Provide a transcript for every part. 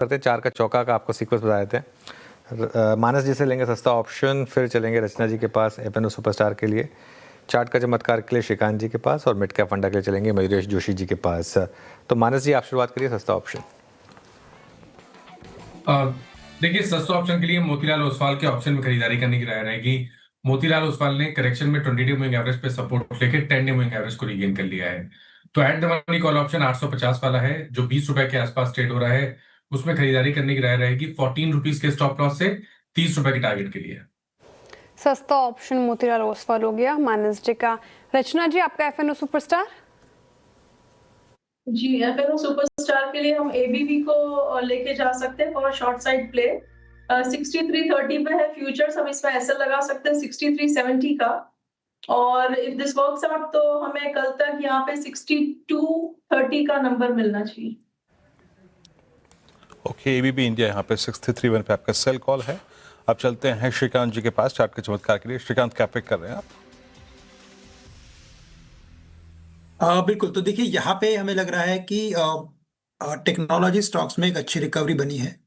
करते हैं। 4 का चौका का आपको सीक्वेंस बता देते हैं। मानस जी से लेंगे सस्ता ऑप्शन, फिर चलेंगे रचना जी के पास एफएनओ सुपरस्टार के लिए, चार्ट का चमत्कार के लिए श्रीकांत जी के पास, और मिड कैप फंडा के लिए चलेंगे मयूरेश जोशी जी के पास। तो मानस जी, आप शुरुआत करिए सस्ता ऑप्शन। देखिए, सस्ता ऑप्शन के लिए मोतीलाल ओसवाल के ऑप्शन में खरीदारी करने की राय रहेगी। मोतीलाल ओसवाल ने करेक्शन में 20 डे मूविंग एवरेज पे सपोर्ट लेके 10 डे मूविंग एवरेज को रीगेन कर लिया है। तो at the money call option 850 वाला है, जो 20 रुपए के आसपास ट्रेड हो रहा है, उसमें खरीदारी करने की राय रहेगी 14 रुपीज के स्टॉप लॉस से 30 रुपए के टारगेट के लिए। सस्ता ऑप्शन मोतीलाल ओसवाल हो गया मानस जी का। रचना जी, आपका एफएनओ सुपरस्टार? जी, एफएनओ सुपरस्टार के लिए हम एबीबी को लेके जा सकते हैं फॉर शॉर्ट साइड प्ले। 6330 पे है फ्यूचर्स, हम इसमें एसएल लगा सकते हैं 6370 का, और इफ दिस वर्क्स आउट तो हमें कल तक यहाँ पे 6230 का नंबर मिलना चाहिए। ओके, एबीबी इंडिया यहाँ पे 6331 पे आपका सेल कॉल है। अब चलते हैं श्रीकांत जी के पास चार्ट के चमत्कार के लिए। श्रीकांत, क्या पिक कर रहे हैं आप? बिल्कुल। तो देखिए, यहाँ पे हमें लग रहा है कि टेक्नोलॉजी स्टॉक्स में एक अच्छी रिकवरी बनी है।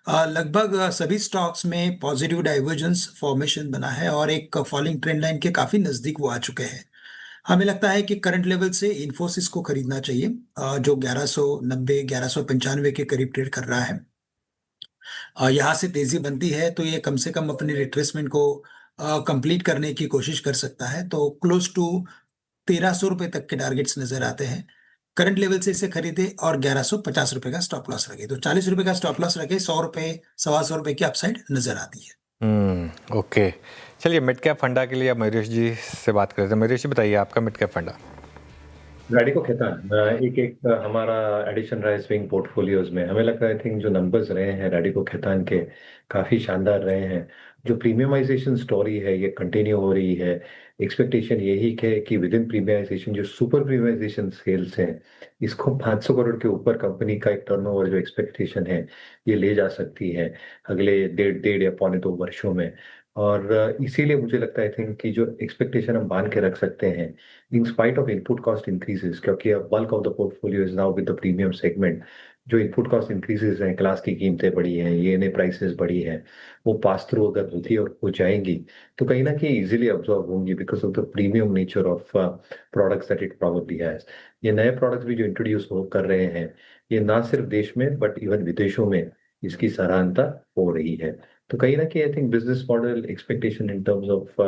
लगभग सभी स्टॉक्स में पॉजिटिव डाइवर्जेंस फॉर्मेशन बना है और एक फॉलिंग ट्रेंड लाइन के काफी नजदीक वो आ चुके हैं। हमें लगता है कि करंट लेवल से इन्फोसिस को खरीदना चाहिए, जो 1190 1195 के करीब ट्रेड कर रहा है। यहाँ से तेजी बनती है तो ये कम से कम अपने रिट्रेसमेंट को कंप्लीट करने की कोशिश कर सकता है। तो क्लोज टू 1300 रुपए तक के टारगेट्स नजर आते हैं। करंट लेवल से इसे खरीदे और 1150 रुपए का स्टॉप लॉस रखे। तो 40 रुपए का स्टॉप लॉस रखे, 100 रुपए 125 रुपए की अपसाइड नजर आती है। ओके, चलिए मिड कैप फंडा के लिए अब मयूरेश जी से बात करते हैं। मयूरेश जी, बताइए आपका मिड कैप फंडा। रैडिको खैतान एक हमारा एडिशन रहा है स्विंग पोर्टफोलियोज में। हमें लगता है आई थिंक जो नंबर्स रहे हैं रैडिको खैतान के काफी शानदार रहे हैं। जो प्रीमियमाइजेशन स्टोरी है ये कंटिन्यू हो रही है। एक्सपेक्टेशन यही है कि विद इन प्रीमियमाइजेशन जो सुपर प्रीमियमाइजेशन सेल्स हैं, इसको 500 करोड़ के ऊपर कंपनी का एक टर्नओवर जो एक्सपेक्टेशन है ये ले जा सकती है अगले डेढ़ या पौने 2 वर्षों में। और इसीलिए मुझे लगता है आई थिंक कि जो एक्सपेक्टेशन हम बांध के रख सकते हैं in spite of input cost increases, क्योंकि अब bulk of the portfolio is now with the premium segment. जो इनपुट कॉस्ट इंक्रीजेस हैं, क्लास की कीमतें बढ़ी हैं, ईएनए प्राइसेस बढ़ी हैं, वो पास थ्रू अगर होती और हो जाएंगी तो कहीं ना कहीं इजीली अब्जॉर्ब होंगी because of the premium nature of products that it probably has. ये नए प्रोडक्ट्स भी जो इंट्रोड्यूस हो कर रहे हैं, ये ना सिर्फ देश में बट इवन विदेशों में इसकी सराहना हो रही है। तो कहीं ना कहीं I think business model expectation in terms of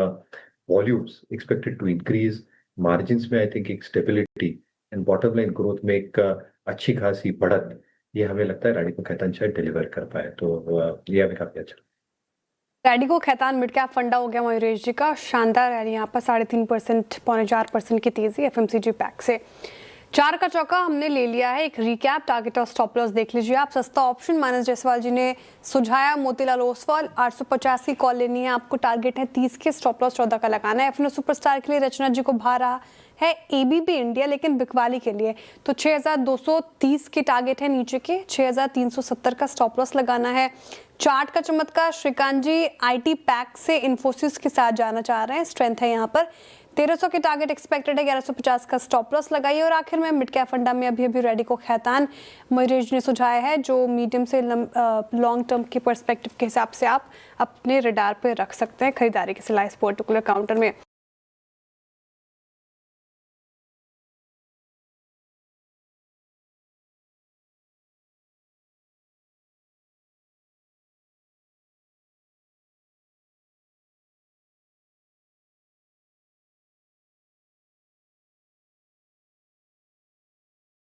volumes expected to increase, margins में आई थिंक एक stability and bottom line growth में एक अच्छी खासी बढ़त, ये हमें लगता है रैडिको खैतान शायद डिलीवर कर पाए। तो ये हमें काफी अच्छा। रैडिको खैतान मिड कैप फंडा हो गया मयूरेश जी का। शानदार रैली यहाँ पर 3.5% 4.5% की तेजी एफएमसीजी पैक से। 4 का चौका हमने ले लिया है। एक रिकैप, टारगेट और स्टॉप लॉस देख लीजिए आप। सस्ता ऑप्शन मानस जायसवाल जी ने सुझाया। मोतीलाल ओसवाल 850 की कॉल लेनी है आपको, टारगेट है 30 के, स्टॉप लॉस 14 का लगाना है। एफएनओ सुपरस्टार के लिए रचना जी को भा रहा है एबीबी इंडिया, लेकिन बिकवाली के लिए तो 6230 के टारगेट है, नीचे के 6370 का स्टॉप लॉस लगाना है। चार्ट का चमत्कार श्रीकांत जी आईटी पैक से इन्फोसिस के साथ जाना चाह रहे हैं, स्ट्रेंथ है यहाँ पर। 1300 के टारगेट एक्सपेक्टेड है, 1150 का स्टॉप लॉस लगाइए। और आखिर में मिड कैप फंडा में अभी रैडिको खैतान मयूरेश ने सुझाया है, जो मीडियम से लॉन्ग टर्म के पर्सपेक्टिव के हिसाब से आप अपने रडार पे रख सकते हैं खरीदारी के सिलसिले इस पर्टिकुलर काउंटर में।